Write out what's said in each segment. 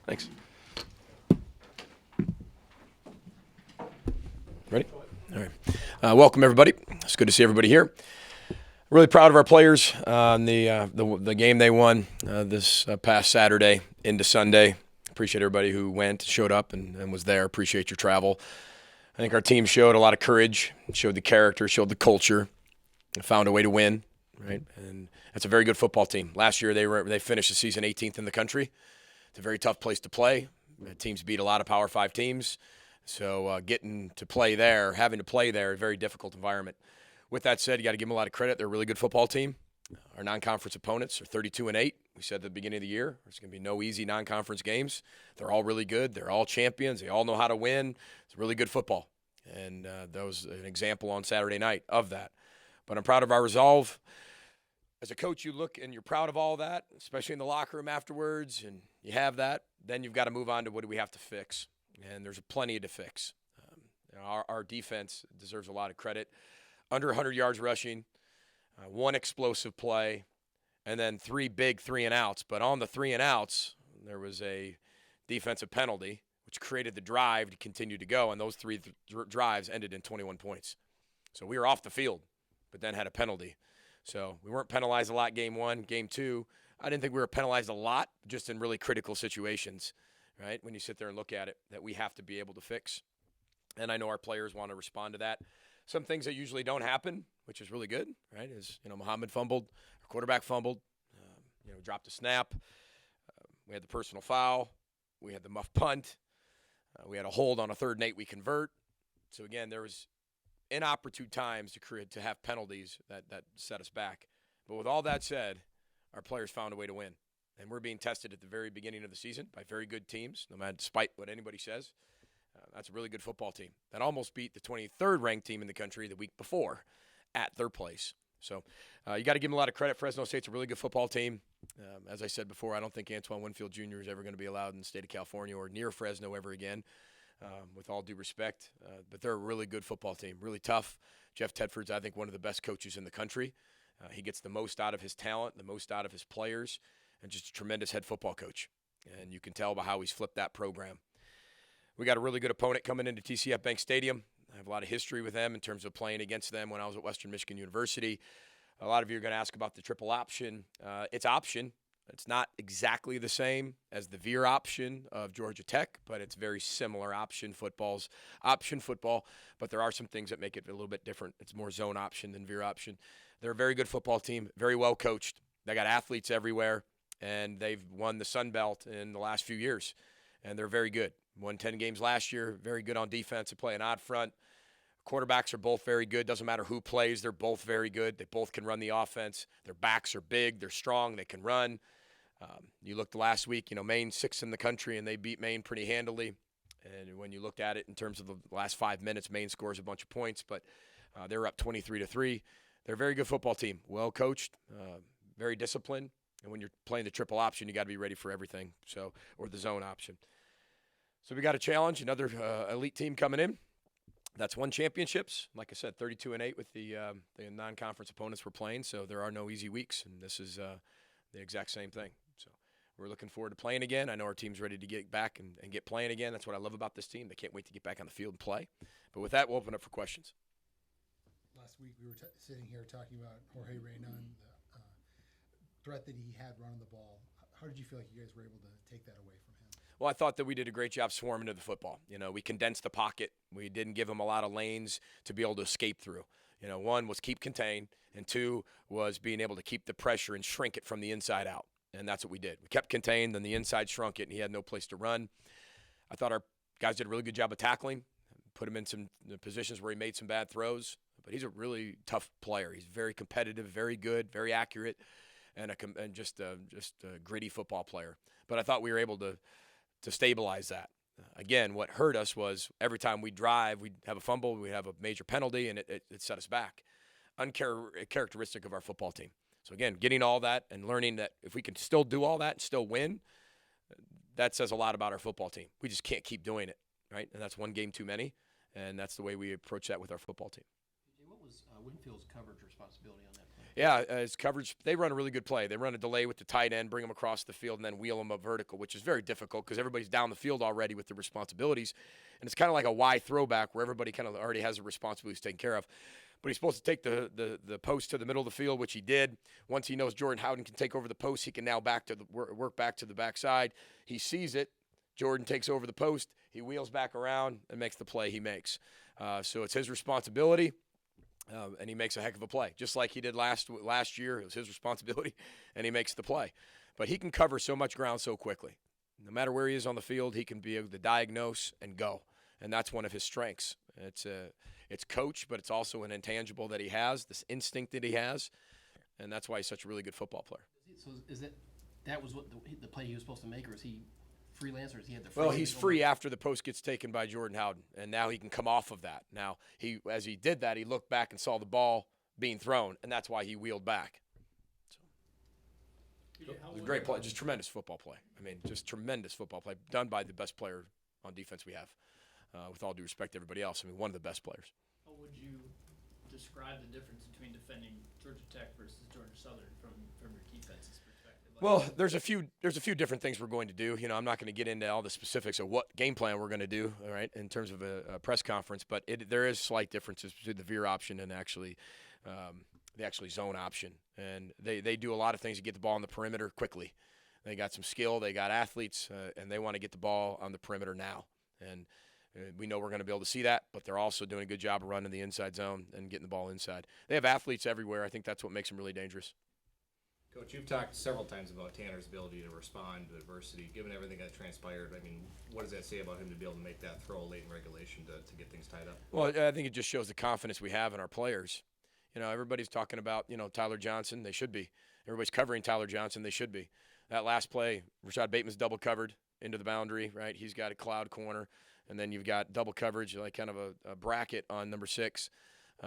Thanks. Ready? All right. Welcome, everybody. It's good to see everybody here. Really proud of our players on the game they won this past Saturday into Sunday. Appreciate everybody who went, showed up, and was there. Appreciate your travel. I think our team showed a lot of courage, showed the character, showed the culture, and found a way to win. Right, and that's a very good football team. Last year they finished the season 18th in the country. It's a very tough place to play. Teams beat a lot of Power 5 teams. So getting to play there, having to play there, a very difficult environment. With that said, you got to give them a lot of credit. They're a really good football team. Our non-conference opponents are 32-8. We said at the beginning of the year there's going to be no easy non-conference games. They're all really good. They're all champions. They all know how to win. It's really good football. And that was an example on Saturday night of that. But I'm proud of our resolve. As a coach, you look and you're proud of all that, especially in the locker room afterwards, and you have that. Then you've got to move on to what do we have to fix. And there's plenty to fix. Our defense deserves a lot of credit. Under 100 yards rushing, one explosive play, and then 3 big 3-and-outs. But on the 3-and-outs, there was a defensive penalty, which created the drive to continue to go, and those 3 drives ended in 21 points. So we were off the field, but then had a penalty. So we weren't penalized a lot game 1. Game 2, I didn't think we were penalized a lot, just in really critical situations. Right, when you sit there and look at it, that we have to be able to fix. And I know our players want to respond to that. Some things that usually don't happen, which is really good, right, is, Muhammad fumbled, our quarterback fumbled, dropped a snap. We had the personal foul. We had the muff punt. We had a hold on a 3rd and 8 we convert. So, again, there was inopportune times to have penalties that set us back. But with all that said, our players found a way to win. And we're being tested at the very beginning of the season by very good teams, no matter despite what anybody says. That's a really good football team that almost beat the 23rd ranked team in the country the week before at their place. So you got to give them a lot of credit. Fresno State's a really good football team. As I said before, I don't think Antoine Winfield Jr. is ever going to be allowed in the state of California or near Fresno ever again, with all due respect. But they're a really good football team, really tough. Jeff Tedford's, I think, one of the best coaches in the country. He gets the most out of his talent, the most out of his players, and just a tremendous head football coach. And you can tell by how he's flipped that program. We got a really good opponent coming into TCF Bank Stadium. I have a lot of history with them in terms of playing against them when I was at Western Michigan University. A lot of you are going to ask about the triple option. It's option. It's not exactly the same as the veer option of Georgia Tech, but it's very similar. Option football, but there are some things that make it a little bit different. It's more zone option than veer option. They're a very good football team, very well coached. They got athletes everywhere. And they've won the Sun Belt in the last few years, and they're very good. Won 10 games last year, very good on defense. They play an odd front. Quarterbacks are both very good. Doesn't matter who plays, they're both very good. They both can run the offense. Their backs are big. They're strong. They can run. You looked last week, Maine 6th in the country, and they beat Maine pretty handily. And when you looked at it in terms of the last 5 minutes, Maine scores a bunch of points, but they were up 23-3. They're a very good football team, well coached, very disciplined. And when you're playing the triple option, you got to be ready for everything. Or the zone option. So we got a challenge, another elite team coming in. That's won championships. Like I said, 32-8 with the non-conference opponents we're playing. So there are no easy weeks, and this is the exact same thing. So we're looking forward to playing again. I know our team's ready to get back and get playing again. That's what I love about this team. They can't wait to get back on the field and play. But with that, we'll open up for questions. Last week we were sitting here talking about Jorge Reyna and threat that he had running the ball. How did you feel like you guys were able to take that away from him? Well, I thought that we did a great job swarming to the football. We condensed the pocket. We didn't give him a lot of lanes to be able to escape through. One was keep contained, and 2 was being able to keep the pressure and shrink it from the inside out. And that's what we did. We kept contained, then the inside shrunk it, and he had no place to run. I thought our guys did a really good job of tackling, put him in some positions where he made some bad throws. But he's a really tough player. He's very competitive, very good, very accurate. And just a gritty football player. But I thought we were able to stabilize that. Again, what hurt us was every time we drive, we'd have a fumble, we'd have a major penalty, and it set us back. Uncharacteristic of our football team. So, again, getting all that and learning that if we can still do all that and still win, that says a lot about our football team. We just can't keep doing it, right? And that's one game too many, and that's the way we approach that with our football team. What was Winfield's coverage responsibility on that play? Yeah, his coverage, they run a really good play. They run a delay with the tight end, bring him across the field, and then wheel him up vertical, which is very difficult because everybody's down the field already with the responsibilities. And it's kind of like a Y throwback where everybody kind of already has the responsibilities taken care of. But he's supposed to take the post to the middle of the field, which he did. Once he knows Jordan Howden can take over the post, he can now work back to the backside. He sees it. Jordan takes over the post. He wheels back around and makes the play he makes. So it's his responsibility. And he makes a heck of a play, just like he did last year. It was his responsibility, and he makes the play. But he can cover so much ground so quickly. No matter where he is on the field, he can be able to diagnose and go, and that's one of his strengths. It's coach, but it's also an intangible that he has, this instinct that he has, and that's why he's such a really good football player. So is that was what the play he was supposed to make, or is he freelance, or is he had the Well, he's free after the post gets taken by Jordan Howden, and now he can come off of that. Now, as he did that, he looked back and saw the ball being thrown, and that's why he wheeled back. So, it was a great play, just tremendous football play. I mean, just tremendous football play done by the best player on defense we have, with all due respect to everybody else. I mean, one of the best players. How would you describe the difference between defending Georgia Tech versus Georgia Southern from your defense's perspective? Well, there's a few different things we're going to do. I'm not going to get into all the specifics of what game plan we're going to do, all right, in terms of a press conference, but there is slight differences between the veer option and the zone option. And they do a lot of things to get the ball on the perimeter quickly. They got some skill, they got athletes, and they want to get the ball on the perimeter now. And we know we're going to be able to see that, but they're also doing a good job of running the inside zone and getting the ball inside. They have athletes everywhere. I think that's what makes them really dangerous. Coach, you've talked several times about Tanner's ability to respond to adversity. Given everything that transpired, I mean, what does that say about him to be able to make that throw late in regulation to get things tied up? Well, I think it just shows the confidence we have in our players. Everybody's talking about, Tyler Johnson. They should be. Everybody's covering Tyler Johnson. They should be. That last play, Rashad Bateman's double covered into the boundary, right? He's got a cloud corner, and then you've got double coverage, like kind of a bracket on number 6,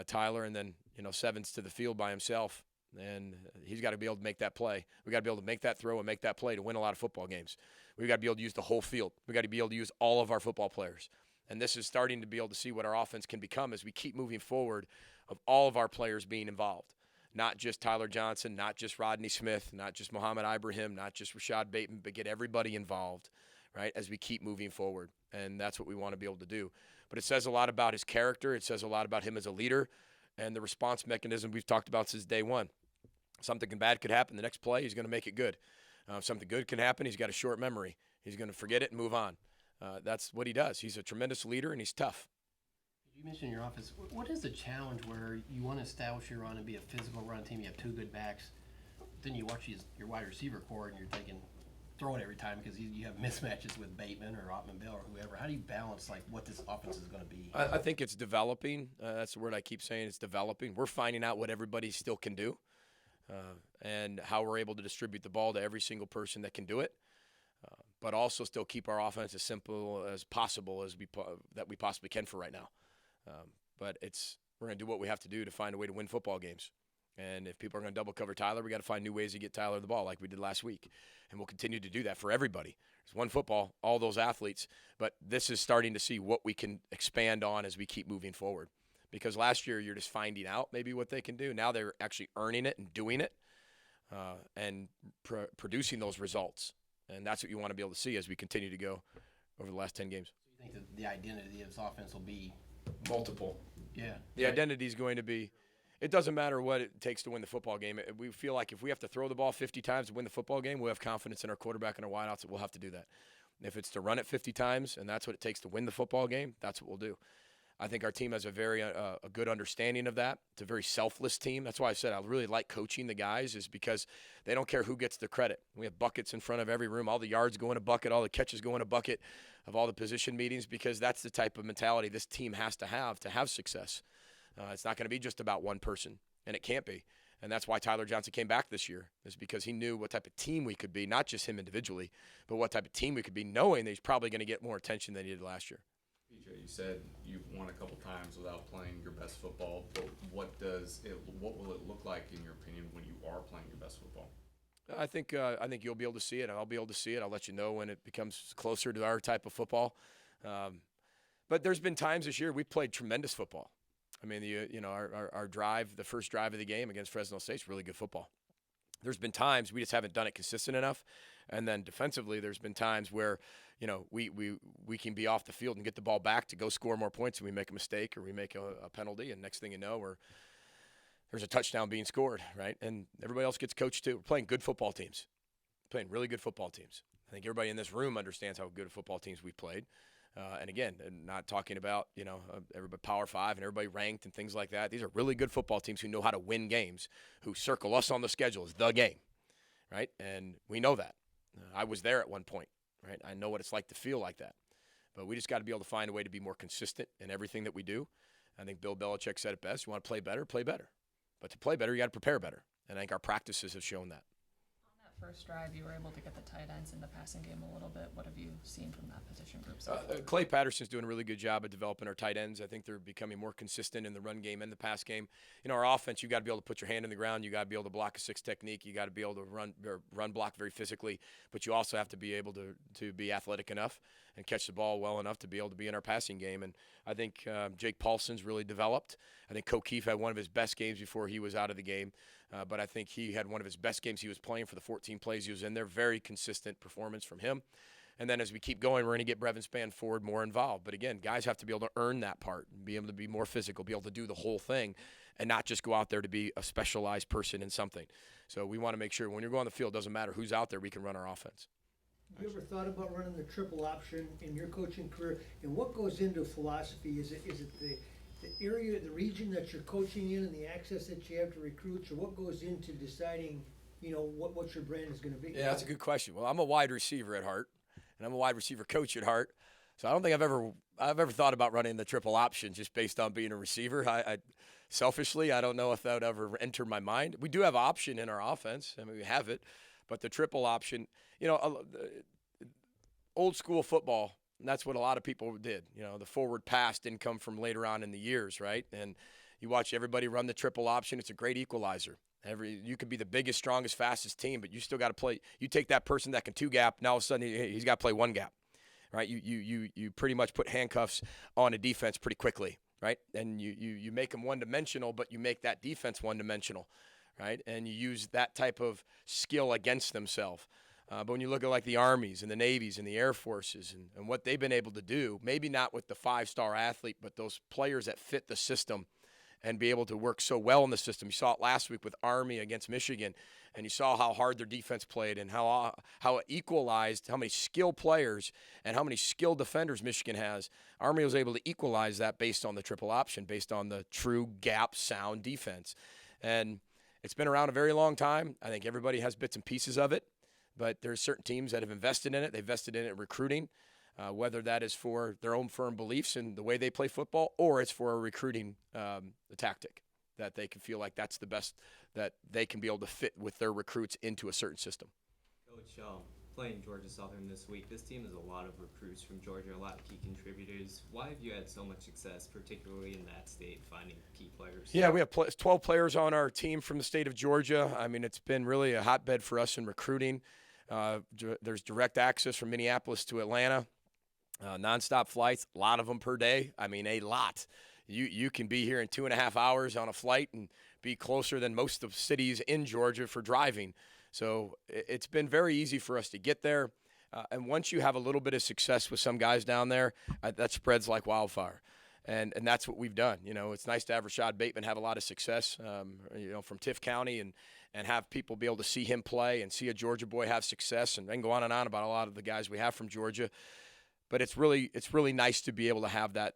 Tyler, and then, 7's to the field by himself. And he's got to be able to make that play. We got to be able to make that throw and make that play to win a lot of football games. We got to be able to use the whole field. We got to be able to use all of our football players. And this is starting to be able to see what our offense can become as we keep moving forward, of all of our players being involved. Not just Tyler Johnson, not just Rodney Smith, not just Mohamed Ibrahim, not just Rashad Bateman, but get everybody involved, right, as we keep moving forward. And that's what we want to be able to do. But it says a lot about his character. It says a lot about him as a leader and the response mechanism we've talked about since day one. Something bad could happen. The next play, he's going to make it good. Something good can happen. He's got a short memory. He's going to forget it and move on. That's what he does. He's a tremendous leader, and he's tough. You mentioned your offense. What is the challenge where you want to establish your run and be a physical run team? You have 2 good backs. Then you watch your wide receiver core, and you're thinking, throw it every time because you have mismatches with Bateman or Ottman Bell or whoever. How do you balance what this offense is going to be? I think it's developing. That's the word I keep saying. It's developing. We're finding out what everybody still can do. And how we're able to distribute the ball to every single person that can do it, but also still keep our offense as simple as possible that we possibly can for right now. But we're going to do what we have to do to find a way to win football games. And if people are going to double cover Tyler, we got to find new ways to get Tyler the ball like we did last week. And we'll continue to do that for everybody. There's one football, all those athletes, but this is starting to see what we can expand on as we keep moving forward. Because last year you're just finding out maybe what they can do. Now they're actually earning it and doing it and producing those results. And that's what you want to be able to see as we continue to go over the last 10 games. So you think that the identity of this offense will be multiple? Yeah. The identity is going to be – it doesn't matter what it takes to win the football game. We feel like if we have to throw the ball 50 times to win the football game, we'll have confidence in our quarterback and our wideouts that we'll have to do that. If it's to run it 50 times and that's what it takes to win the football game, that's what we'll do. I think our team has a very a good understanding of that. It's a very selfless team. That's why I said I really like coaching the guys, is because they don't care who gets the credit. We have buckets in front of every room. All the yards go in a bucket. All the catches go in a bucket of all the position meetings, because that's the type of mentality this team has to have success. It's not going to be just about one person, and it can't be. And that's why Tyler Johnson came back this year, is because he knew what type of team we could be, not just him individually, but what type of team we could be, knowing that he's probably going to get more attention than he did last year. PJ, you said you've won a couple times without playing your best football, but what will it look like, in your opinion, when you are playing your best football? I think you'll be able to see it, and I'll be able to see it. I'll let you know when it becomes closer to our type of football. But there's been times this year we've played tremendous football, I mean, our drive, the first drive of the game against Fresno State is really good football. There's been times we just haven't done it consistent enough, and then defensively, there's been times where we can be off the field and get the ball back to go score more points, and we make a mistake or we make a penalty, and next thing you know, there's a touchdown being scored, right? And everybody else gets coached too. We're playing good football teams, playing really good football teams. I think everybody in this room understands how good football teams we've played. And again, not talking about, everybody Power 5 and everybody ranked and things like that. These are really good football teams who know how to win games, who circle us on the schedule as the game, right? And we know that. I was there at one point, right? I know what it's like to feel like that. But we just got to be able to find a way to be more consistent in everything that we do. I think Bill Belichick said it best. You want to play better, play better. But to play better, you got to prepare better. And I think our practices have shown that. First drive, you were able to get the tight ends in the passing game a little bit. What have you seen from that position group so far? Clay Patterson's doing a really good job of developing our tight ends. I think they're becoming more consistent in the run game and the pass game. Our offense, you got to be able to put your hand in the ground. You got to be able to block a 6 technique. You got to be able to run block very physically. But you also have to be able to be athletic enough and catch the ball well enough to be able to be in our passing game. And I think Jake Paulson's really developed. I think O'Keefe had one of his best games before he was out of the game. But I think he had one of his best games. He was playing for the 14 plays he was in there. Very consistent performance from him. And then as we keep going, we're going to get Brevin Spanford more involved. But again, guys have to be able to earn that part, and be able to be more physical, be able to do the whole thing, and not just go out there to be a specialized person in something. So we want to make sure when you're going on the field, it doesn't matter who's out there, we can run our offense. Have you ever thought about running the triple option in your coaching career? And what goes into philosophy? Is it the area, the region that you're coaching in and the access that you have to recruits, or what goes into deciding, what your brand is going to be? Yeah, that's a good question. Well, I'm a wide receiver at heart, and I'm a wide receiver coach at heart. So I don't think I've ever thought about running the triple option just based on being a receiver. I selfishly, I don't know if that would ever enter my mind. We do have option in our offense. I mean, we have it, but the triple option, old school football. And that's what a lot of people did. The forward pass didn't come from later on in the years, right? And you watch everybody run the triple option. It's a great equalizer. You could be the biggest, strongest, fastest team, but you still got to play. You take that person that can 2 gap, now all of a sudden he's got to play 1 gap, right? You pretty much put handcuffs on a defense pretty quickly, right? And you make them one-dimensional, but you make that defense one-dimensional, right? And you use that type of skill against themselves. But when you look at like the Armies and the Navies and the Air Forces and what they've been able to do, maybe not with the 5-star athlete, but those players that fit the system and be able to work so well in the system. You saw it last week with Army against Michigan, and you saw how hard their defense played and how it equalized, how many skilled players and how many skilled defenders Michigan has. Army was able to equalize that based on the triple option, based on the true gap sound defense. And it's been around a very long time. I think everybody has bits and pieces of it. But there's certain teams that have invested in it. They've invested in it in recruiting, whether that is for their own firm beliefs in the way they play football, or it's for a recruiting tactic that they can feel like that's the best that they can be able to fit with their recruits into a certain system. Coach, playing Georgia Southern this week, this team has a lot of recruits from Georgia, a lot of key contributors. Why have you had so much success, particularly in that state, finding key players? Yeah, we have 12 players on our team from the state of Georgia. I mean, it's been really a hotbed for us in recruiting. There's direct access from Minneapolis to Atlanta, nonstop flights, a lot of them per day. I mean, a lot. You can be here in 2.5 hours on a flight and be closer than most of the cities in Georgia for driving. So it's been very easy for us to get there. And once you have a little bit of success with some guys down there, that spreads like wildfire. And that's what we've done. It's nice to have Rashad Bateman have a lot of success, from Tift County and have people be able to see him play and see a Georgia boy have success, and then go on and on about a lot of the guys we have from Georgia. But it's really nice to be able to have that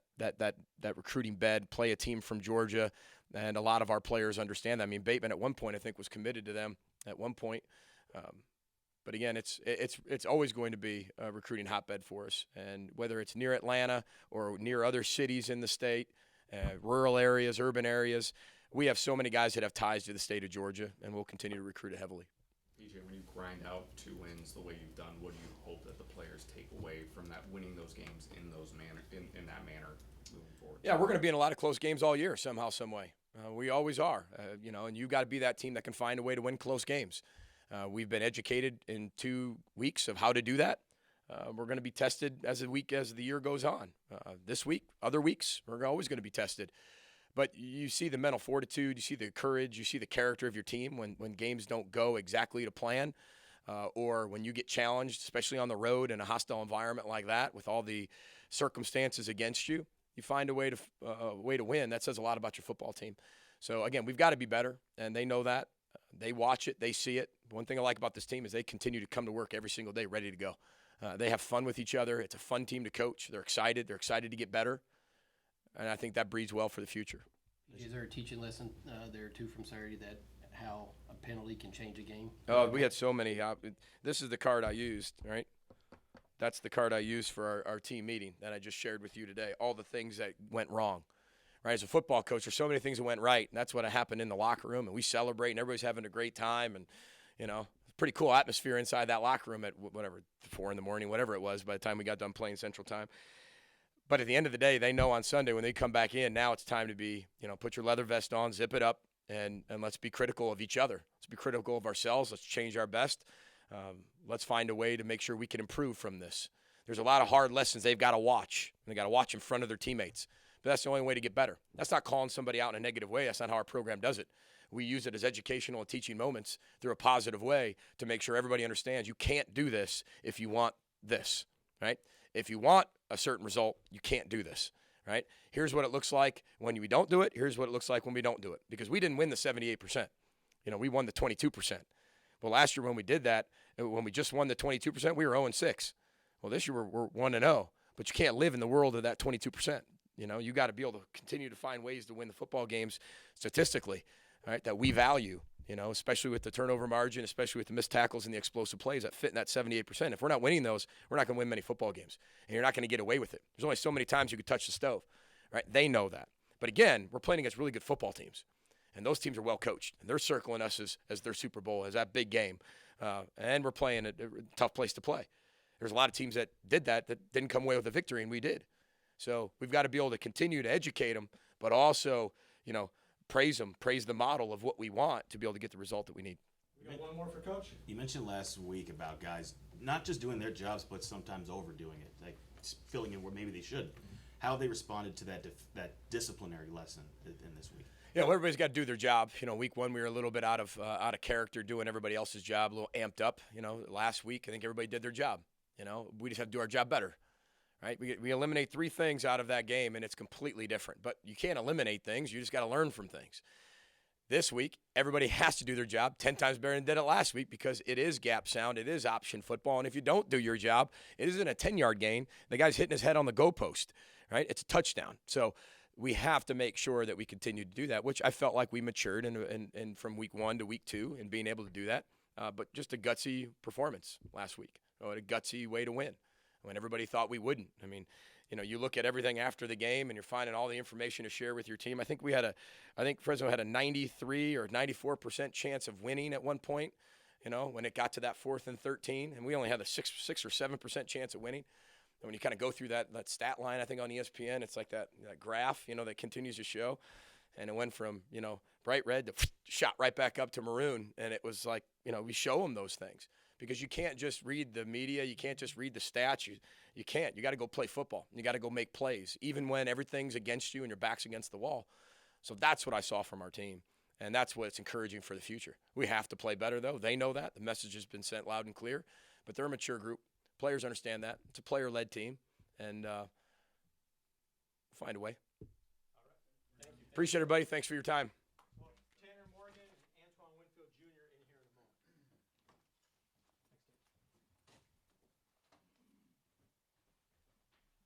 recruiting bed, play a team from Georgia, and a lot of our players understand that. I mean, Bateman at one point I think was committed to them at one point. But again, it's always going to be a recruiting hotbed for us, and whether it's near Atlanta or near other cities in the state, rural areas, urban areas, we have so many guys that have ties to the state of Georgia, and we'll continue to recruit it heavily. PJ, when you grind out 2 wins the way you've done, what do you hope that the players take away from that, winning those games in that manner moving forward? Yeah, we're going to be in a lot of close games all year somehow, some way. We always are, and you got to be that team that can find a way to win close games. We've been educated in 2 weeks of how to do that. We're going to be tested as the year goes on. This week, other weeks, we're always going to be tested. But you see the mental fortitude, you see the courage, you see the character of your team when games don't go exactly to plan, or when you get challenged, especially on the road in a hostile environment like that with all the circumstances against you. You find a way to win. That says a lot about your football team. So, again, we've got to be better, and they know that. They watch it. They see it. One thing I like about this team is they continue to come to work every single day ready to go. They have fun with each other. It's a fun team to coach. They're excited. They're excited to get better, and I think that breeds well for the future. Is there a teaching lesson there, too, from Saturday that how a penalty can change a game? Oh, we had so many. This is the card I used, right? That's the card I used for our team meeting that I just shared with you today. All the things that went wrong, right? As a football coach, there's so many things that went right, and that's what happened in the locker room. And we celebrate, and everybody's having a great time, and pretty cool atmosphere inside that locker room at 4 a.m, whatever it was. By the time we got done playing Central Time. But at the end of the day, they know on Sunday when they come back in, now it's time to be, put your leather vest on, zip it up, and let's be critical of each other. Let's be critical of ourselves. Let's change our best. Let's find a way to make sure we can improve from this. There's a lot of hard lessons they've got to watch. And they got to watch in front of their teammates. But that's the only way to get better. That's not calling somebody out in a negative way. That's not how our program does it. We use it as educational and teaching moments through a positive way to make sure everybody understands you can't do this if you want this, right? If you want a certain result, you can't do this, right? Here's what it looks like when we don't do it. Here's what it looks like when we don't do it. Because we didn't win the 78%. We won the 22%. Well, last year when we did that, when we just won the 22%, we were 0-6. Well, this year we're 1-0. But you can't live in the world of that 22%. You got to be able to continue to find ways to win the football games statistically, right, that we value, especially with the turnover margin, especially with the missed tackles and the explosive plays that fit in that 78%. If we're not winning those, we're not going to win many football games. And you're not going to get away with it. There's only so many times you could touch the stove, right? They know that. But again, we're playing against really good football teams. And those teams are well coached. And they're circling us as their Super Bowl, as that big game. And we're playing a tough place to play. There's a lot of teams that did that didn't come away with a victory, and we did. So we've got to be able to continue to educate them, but also, praise them, praise the model of what we want to be able to get the result that we need. We got one more for Coach. You mentioned last week about guys not just doing their jobs, but sometimes overdoing it, like filling in where maybe they should. How they responded to that disciplinary lesson in this week. Yeah, well, everybody's got to do their job. Week one we were a little bit out of character, doing everybody else's job, a little amped up. Last week I think everybody did their job. We just have to do our job better. Right? We eliminate 3 things out of that game, and it's completely different. But you can't eliminate things. You just got to learn from things. This week, everybody has to do their job 10 times better than did it last week because it is gap sound. It is option football. And if you don't do your job, it isn't a 10-yard gain. The guy's hitting his head on the goalpost, right? It's a touchdown. So we have to make sure that we continue to do that, which I felt like we matured in from week 1 to week 2 in being able to do that. But just a gutsy performance last week, a gutsy way to win. When everybody thought we wouldn't. You look at everything after the game and you're finding all the information to share with your team. I think Fresno had a 93 or 94% chance of winning at one point, when it got to that 4th and 13, and we only had a 6 or 7% chance of winning. And when you kind of go through that stat line, I think on ESPN, it's like that graph, that continues to show. And it went from, bright red to shot right back up to maroon. And it was like, we show them those things. Because you can't just read the media. You can't just read the stats. You can't. You got to go play football. You got to go make plays, even when everything's against you and your back's against the wall. So that's what I saw from our team, and that's what's encouraging for the future. We have to play better, though. They know that. The message has been sent loud and clear, but they're a mature group. Players understand that. It's a player-led team, and find a way. Appreciate everybody. Thanks for your time.